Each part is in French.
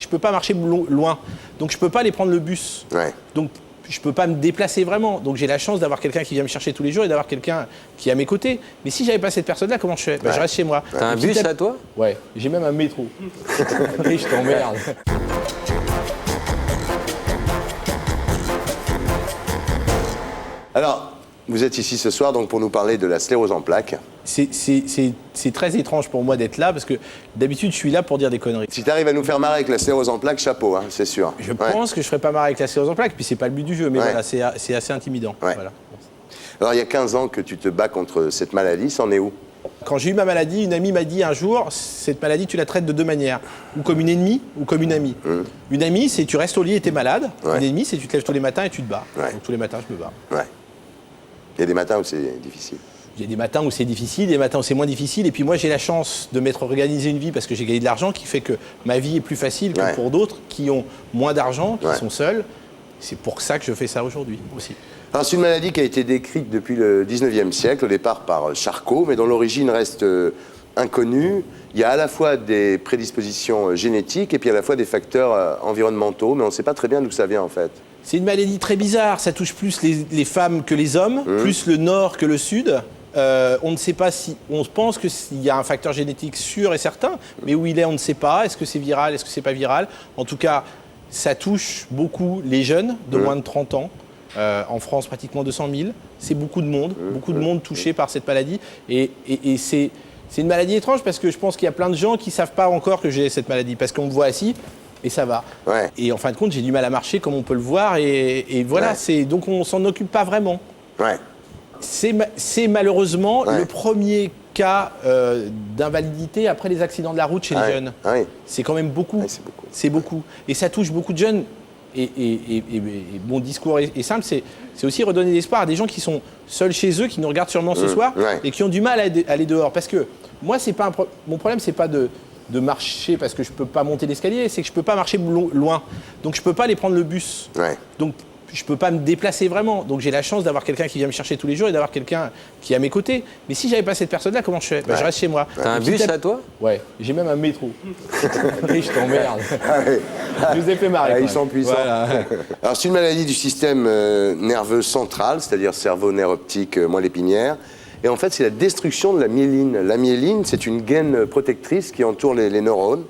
peux pas marcher loin. Donc je peux pas aller prendre le bus. Ouais. Donc je peux pas me déplacer vraiment. Donc j'ai la chance d'avoir quelqu'un qui vient me chercher tous les jours et d'avoir quelqu'un qui est à mes côtés. Mais si j'avais pas cette personne-là, comment je fais? Je reste chez moi. T'as un bus à toi? Ouais, j'ai même un métro. Et je t'emmerde. Alors, vous êtes ici ce soir donc pour nous parler de la sclérose en plaques. C'est très étrange pour moi d'être là parce que d'habitude je suis là pour dire des conneries. Si tu arrives à nous faire marrer avec la sclérose en plaques, chapeau, hein, c'est sûr. Je pense que je ferai pas marrer avec la sclérose en plaques, puis c'est pas le but du jeu, mais voilà, c'est assez intimidant. Ouais. Voilà. Alors, il y a 15 ans que tu te bats contre cette maladie, c'en est où? Quand j'ai eu ma maladie, une amie m'a dit un jour, cette maladie tu la traites de deux manières, ou comme une ennemie ou comme une amie. Une amie c'est tu restes au lit et t'es malade, une ennemie c'est tu te lèves tous les matins et tu te bats. Donc tous les matins je me bats. Ouais. Il y a des matins où c'est difficile. Il y a des matins où c'est difficile, des matins où c'est moins difficile. Et puis moi, j'ai la chance de m'être organisé une vie parce que j'ai gagné de l'argent qui fait que ma vie est plus facile que pour d'autres qui ont moins d'argent, qui sont seuls. C'est pour ça que je fais ça aujourd'hui aussi. Alors, c'est une maladie qui a été décrite depuis le 19e siècle, au départ par Charcot, mais dont l'origine reste inconnue. Il y a à la fois des prédispositions génétiques et puis à la fois des facteurs environnementaux, mais on ne sait pas très bien d'où ça vient en fait. C'est une maladie très bizarre. Ça touche plus les femmes que les hommes, plus le nord que le sud. On ne sait pas si... On pense qu'il y a un facteur génétique sûr et certain, mais où il est, on ne sait pas. Est-ce que c'est viral, est-ce que c'est pas viral? En tout cas, ça touche beaucoup les jeunes de moins de 30 ans. En France, pratiquement 200 000. C'est beaucoup de monde touché par cette maladie. Et c'est une maladie étrange parce que je pense qu'il y a plein de gens qui ne savent pas encore que j'ai cette maladie. Parce qu'on me voit assis et ça va. Ouais. Et en fin de compte, j'ai du mal à marcher comme on peut le voir. Et voilà, donc on ne s'en occupe pas vraiment. Ouais. C'est malheureusement le premier cas d'invalidité après les accidents de la route chez les jeunes. Ouais. C'est quand même beaucoup. Ouais, c'est beaucoup. Et ça touche beaucoup de jeunes. Et mon discours est simple, c'est aussi redonner l'espoir à des gens qui sont seuls chez eux, qui nous regardent sûrement ce soir et qui ont du mal à aller dehors. Parce que moi, c'est pas mon problème, c'est pas de marcher parce que je peux pas monter l'escalier, c'est que je peux pas marcher loin. Donc je peux pas aller prendre le bus. Ouais. Donc je peux pas me déplacer vraiment. Donc j'ai la chance d'avoir quelqu'un qui vient me chercher tous les jours et d'avoir quelqu'un qui est à mes côtés. Mais si j'avais pas cette personne-là, comment je fais? Je reste chez moi. T'as un bus à toi? Ouais, j'ai même un métro. Et je t'emmerde. Je vous ai fait marrer. Ils sont puissants. Voilà. Alors, c'est une maladie du système nerveux central, c'est-à-dire cerveau, nerf optique, moelle épinière. Et en fait, c'est la destruction de la myéline. La myéline, c'est une gaine protectrice qui entoure les neurones.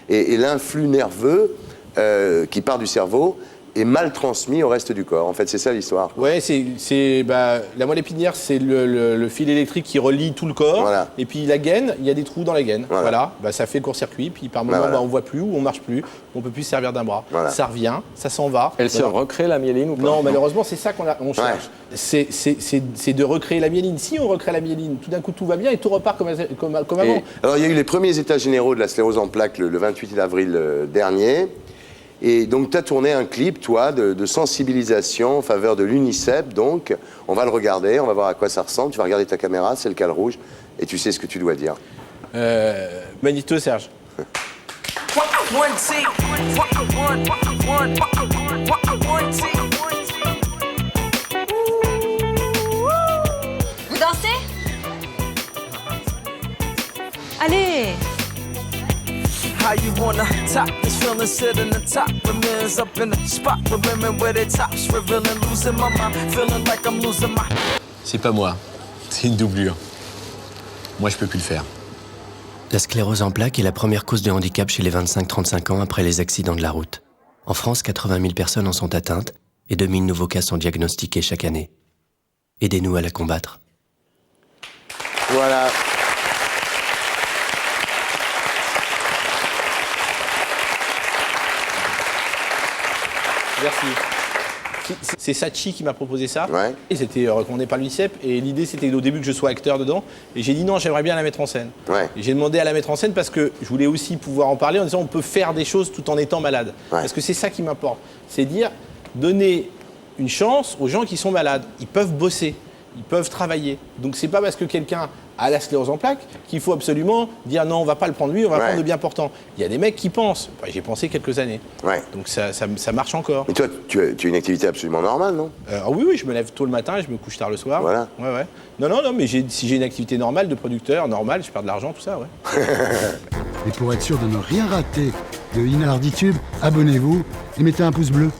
Et l'influx nerveux qui part du cerveau est mal transmis au reste du corps. En fait, c'est ça l'histoire. Ouais, la moelle épinière, c'est le fil électrique qui relie tout le corps. Voilà. Et puis la gaine, il y a des trous dans la gaine. Voilà. Ça fait court-circuit. Puis par moment, on voit plus ou on marche plus. On peut plus se servir d'un bras. Voilà. Ça revient, ça s'en va. Elle se recrée la myéline ou pas? Non, malheureusement, c'est ça qu'on cherche. C'est de recréer la myéline. Si on recrée la myéline, tout d'un coup, tout va bien et tout repart comme avant. Alors, il y a eu les premiers états généraux de la sclérose en plaques le 28 avril dernier. Et donc, tu as tourné un clip, toi, de sensibilisation en faveur de l'UNICEF. Donc, on va le regarder, on va voir à quoi ça ressemble. Tu vas regarder ta caméra, c'est le cal rouge, et tu sais ce que tu dois dire. Magnéto, Serge. Vous dansez? Allez! How you wanna top this feeling, sitting the top remains up in the spot with women where their tops revealing, losing my mind, feeling like I'm losing my. C'est pas moi, c'est une doublure. Moi, je peux plus le faire. La sclérose en plaques est la première cause de handicap chez les 25-35 ans après les accidents de la route. En France, 80 000 personnes en sont atteintes et 2000 nouveaux cas sont diagnostiqués chaque année. Aidez-nous à la combattre. Voilà. Merci. C'est Sachi qui m'a proposé ça. Ouais. Et c'était recommandé par l'UNICEF. Et l'idée, c'était au début que je sois acteur dedans. Et j'ai dit non, j'aimerais bien la mettre en scène. Ouais. Et j'ai demandé à la mettre en scène parce que je voulais aussi pouvoir en parler en disant on peut faire des choses tout en étant malade. Ouais. Parce que c'est ça qui m'importe. C'est dire donner une chance aux gens qui sont malades. Ils peuvent bosser. Ils peuvent travailler. Donc c'est pas parce que quelqu'un a la sclérose en plaques qu'il faut absolument dire non, on va pas le prendre lui, on va prendre le bien portant. Il y a des mecs qui pensent. Enfin, j'ai pensé quelques années. Ouais. Donc ça marche encore. Et toi, tu as une activité absolument normale, non? Oui, je me lève tôt le matin et je me couche tard le soir. Voilà. Ouais. Non, mais si j'ai une activité normale de producteur, normale, je perds de l'argent, tout ça, ouais. Et pour être sûr de ne rien rater de Inarditube, abonnez-vous et mettez un pouce bleu.